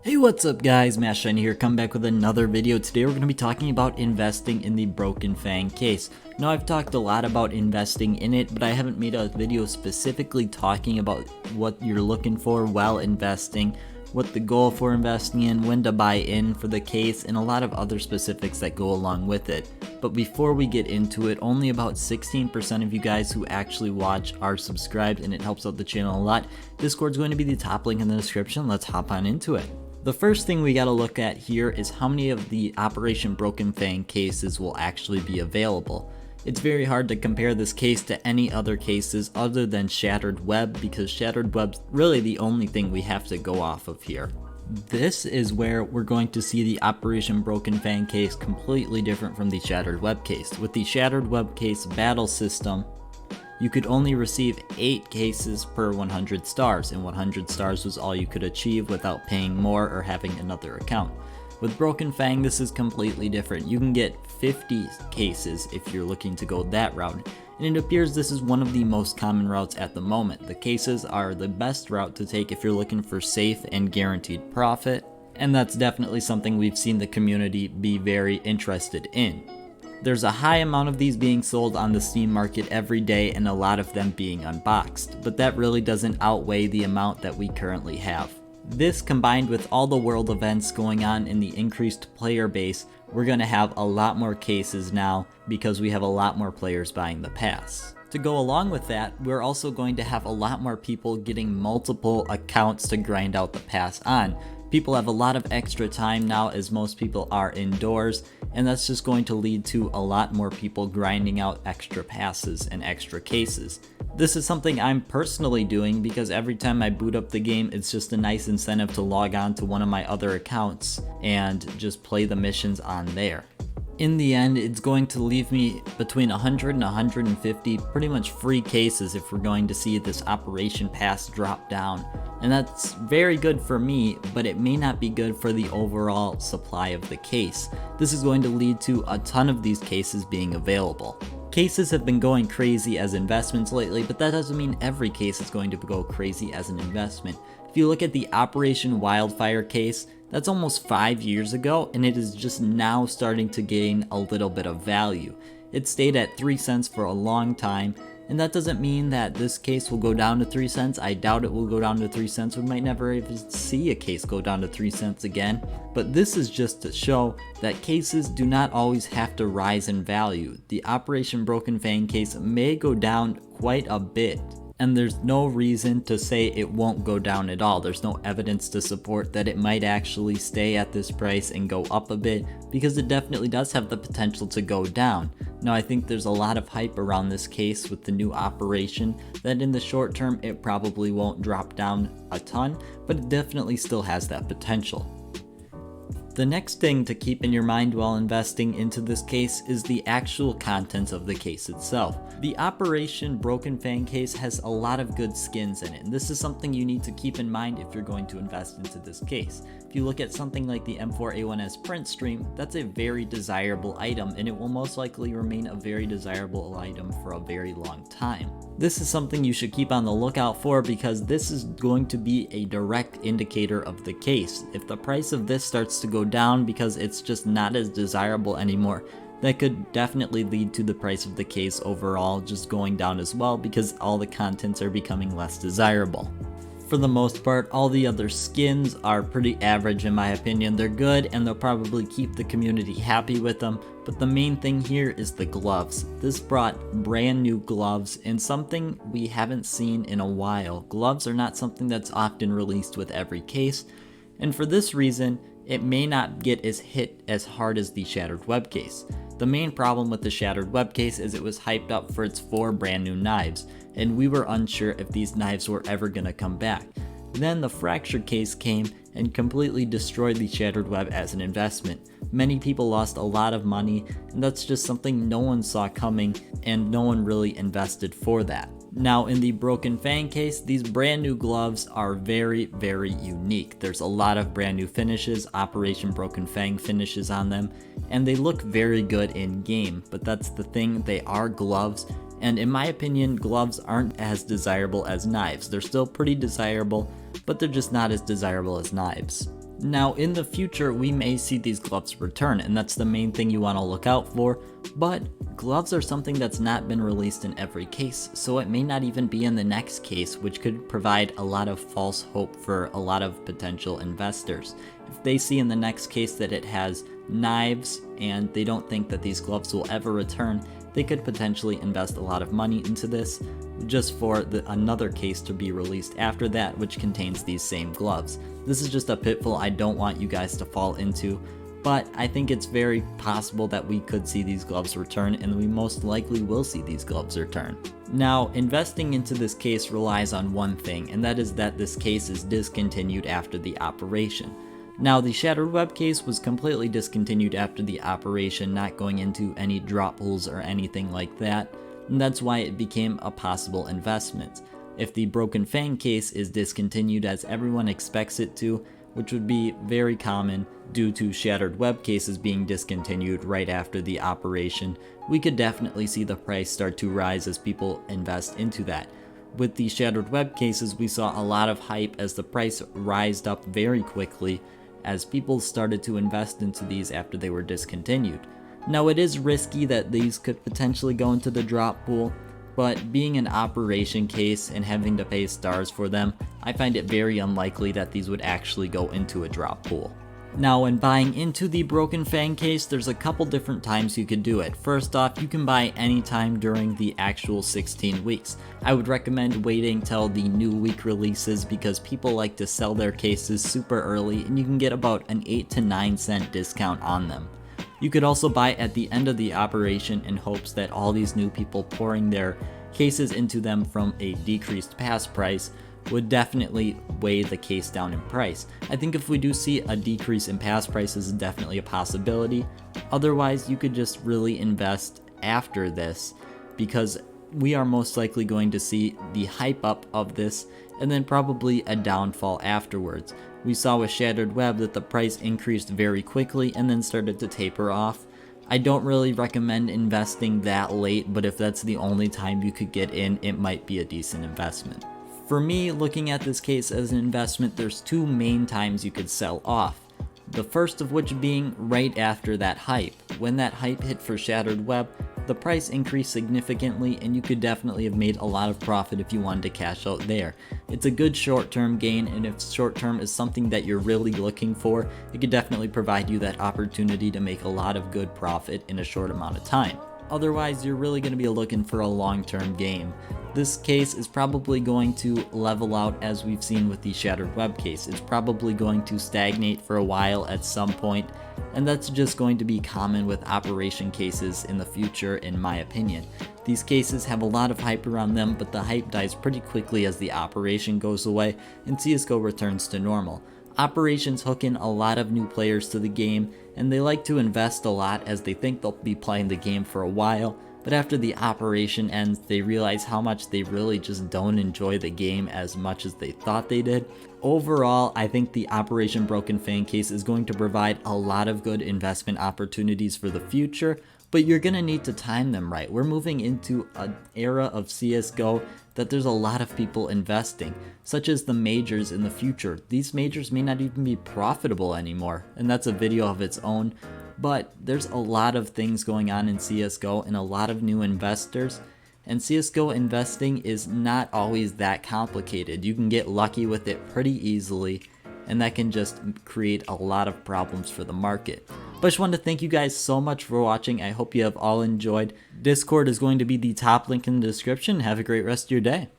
Hey, what's up guys, Mashine here, come back with another video. Today we're going to be talking about investing in the Broken Fang case. Now I've talked a lot about investing in it, but I haven't made a video specifically talking about what you're looking for while investing, what the goal for investing in, when to buy in for the case, and a lot of other specifics that go along with it. But before we get into it, only about 16% of you guys who actually watch are subscribed, and it helps out the channel a lot. Discord's going to be the top link in the description. Let's hop on into it. The first thing we gotta look at here is how many of the Operation Broken Fang cases will actually be available. It's very hard to compare this case to any other cases other than Shattered Web, because Shattered Web's really the only thing we have to go off of here. This is where we're going to see the Operation Broken Fang case completely different from the Shattered Web case. With the Shattered Web case battle system, you could only receive 8 cases per 100 stars, and 100 stars was all you could achieve without paying more or having another account. With Broken Fang, this is completely different. You can get 50 cases if you're looking to go that route, and it appears this is one of the most common routes at the moment. The cases are the best route to take if you're looking for safe and guaranteed profit, and that's definitely something we've seen the community be very interested in. There's a high amount of these being sold on the Steam market every day, and a lot of them being unboxed, but that really doesn't outweigh the amount that we currently have. This, combined with all the world events going on in the increased player base, we're going to have a lot more cases now because we have a lot more players buying the pass. To go along with that, we're also going to have a lot more people getting multiple accounts to grind out the pass on. People have a lot of extra time now, as most people are indoors, and that's just going to lead to a lot more people grinding out extra passes and extra cases. This is something I'm personally doing because every time I boot up the game, it's just a nice incentive to log on to one of my other accounts and just play the missions on there. In the end, it's going to leave me between 100 and 150 pretty much free cases if we're going to see this Operation Pass drop down. And that's very good for me, but it may not be good for the overall supply of the case. This is going to lead to a ton of these cases being available. Cases have been going crazy as investments lately, but that doesn't mean every case is going to go crazy as an investment. If you look at the Operation Wildfire case, that's almost 5 years ago, and it is just now starting to gain a little bit of value. It stayed at 3 cents for a long time, and that doesn't mean that this case will go down to 3 cents. I doubt it will go down to 3 cents. We might never even see a case go down to 3 cents again. But this is just to show that cases do not always have to rise in value. The Operation Broken Fang case may go down quite a bit, and there's no reason to say it won't go down at all. There's no evidence to support that it might actually stay at this price and go up a bit, because it definitely does have the potential to go down. Now, I think there's a lot of hype around this case with the new operation that in the short term it probably won't drop down a ton, but it definitely still has that potential. The next thing to keep in your mind while investing into this case is the actual contents of the case itself. The Operation Broken Fang case has a lot of good skins in it, and this is something you need to keep in mind if you're going to invest into this case. If you look at something like the M4A1S print stream, that's a very desirable item, and it will most likely remain a very desirable item for a very long time. This is something you should keep on the lookout for, because this is going to be a direct indicator of the case. If the price of this starts to go down because it's just not as desirable anymore, that could definitely lead to the price of the case overall just going down as well, because all the contents are becoming less desirable. For the most part, all the other skins are pretty average in my opinion. They're good, and they'll probably keep the community happy with them, but the main thing here is the gloves. This brought brand new gloves, and something we haven't seen in a while. Gloves are not something that's often released with every case, and for this reason, it may not get hit as hard as the Shattered Web case. The main problem with the Shattered Web case is it was hyped up for its 4 brand new knives, and we were unsure if these knives were ever gonna come back. Then the Fractured case came and completely destroyed the Shattered Web as an investment. Many people lost a lot of money, and that's just something no one saw coming, and no one really invested for that. Now, in the Broken Fang case, these brand new gloves are very, very unique. There's a lot of brand new finishes, Operation Broken Fang finishes on them, and they look very good in game, but that's the thing, they are gloves, and in my opinion, gloves aren't as desirable as knives. They're still pretty desirable, but they're just not as desirable as knives. Now in the future we may see these gloves return, and that's the main thing you want to look out for, but gloves are something that's not been released in every case, so it may not even be in the next case, which could provide a lot of false hope for a lot of potential investors. If they see in the next case that it has knives and they don't think that these gloves will ever return, they could potentially invest a lot of money into this just for another case to be released after that, which contains these same gloves. This is just a pitfall I don't want you guys to fall into, but I think it's very possible that we could see these gloves return, and we most likely will see these gloves return. Now, investing into this case relies on one thing, and that is that this case is discontinued after the operation. Now, the Shattered Web case was completely discontinued after the operation, not going into any drop pools or anything like that, and that's why it became a possible investment. If the Broken Fang case is discontinued as everyone expects it to, which would be very common due to Shattered Web cases being discontinued right after the operation, we could definitely see the price start to rise as people invest into that. With the Shattered Web cases, we saw a lot of hype as the price rised up very quickly as people started to invest into these after they were discontinued. Now, it is risky that these could potentially go into the drop pool, but being an operation case and having to pay stars for them, I find it very unlikely that these would actually go into a drop pool. Now, when buying into the Broken Fang case, there's a couple different times you could do it. First off, you can buy anytime during the actual 16 weeks. I would recommend waiting till the new week releases because people like to sell their cases super early, and you can get about an 8 to 9 cent discount on them. You could also buy at the end of the operation in hopes that all these new people pouring their cases into them from a decreased pass price would definitely weigh the case down in price. I think if we do see a decrease in pass prices, is definitely a possibility. Otherwise, you could just really invest after this because we are most likely going to see the hype up of this and then probably a downfall afterwards. We saw with Shattered Web that the price increased very quickly and then started to taper off. I don't really recommend investing that late, but if that's the only time you could get in, it might be a decent investment. For me, looking at this case as an investment, there's two main times you could sell off. The first of which being right after that hype. When that hype hit for Shattered Web, the price increased significantly and you could definitely have made a lot of profit if you wanted to cash out there. It's a good short-term gain, and if short-term is something that you're really looking for, it could definitely provide you that opportunity to make a lot of good profit in a short amount of time. Otherwise, you're really going to be looking for a long-term game. This case is probably going to level out as we've seen with the Shattered Web case. It's probably going to stagnate for a while at some point, and that's just going to be common with operation cases in the future, in my opinion. These cases have a lot of hype around them, but the hype dies pretty quickly as the operation goes away and CSGO returns to normal. Operations hook in a lot of new players to the game, and they like to invest a lot as they think they'll be playing the game for a while, but after the operation ends, they realize how much they really just don't enjoy the game as much as they thought they did. Overall, I think the Operation Broken Fang case is going to provide a lot of good investment opportunities for the future, but you're going to need to time them right. We're moving into an era of CSGO that there's a lot of people investing, such as the majors in the future. These majors may not even be profitable anymore, and that's a video of its own, but there's a lot of things going on in CSGO and a lot of new investors, and CSGO investing is not always that complicated. You can get lucky with it pretty easily, and that can just create a lot of problems for the market. But I just wanted to thank you guys so much for watching. I hope you have all enjoyed. Discord is going to be the top link in the description. Have a great rest of your day.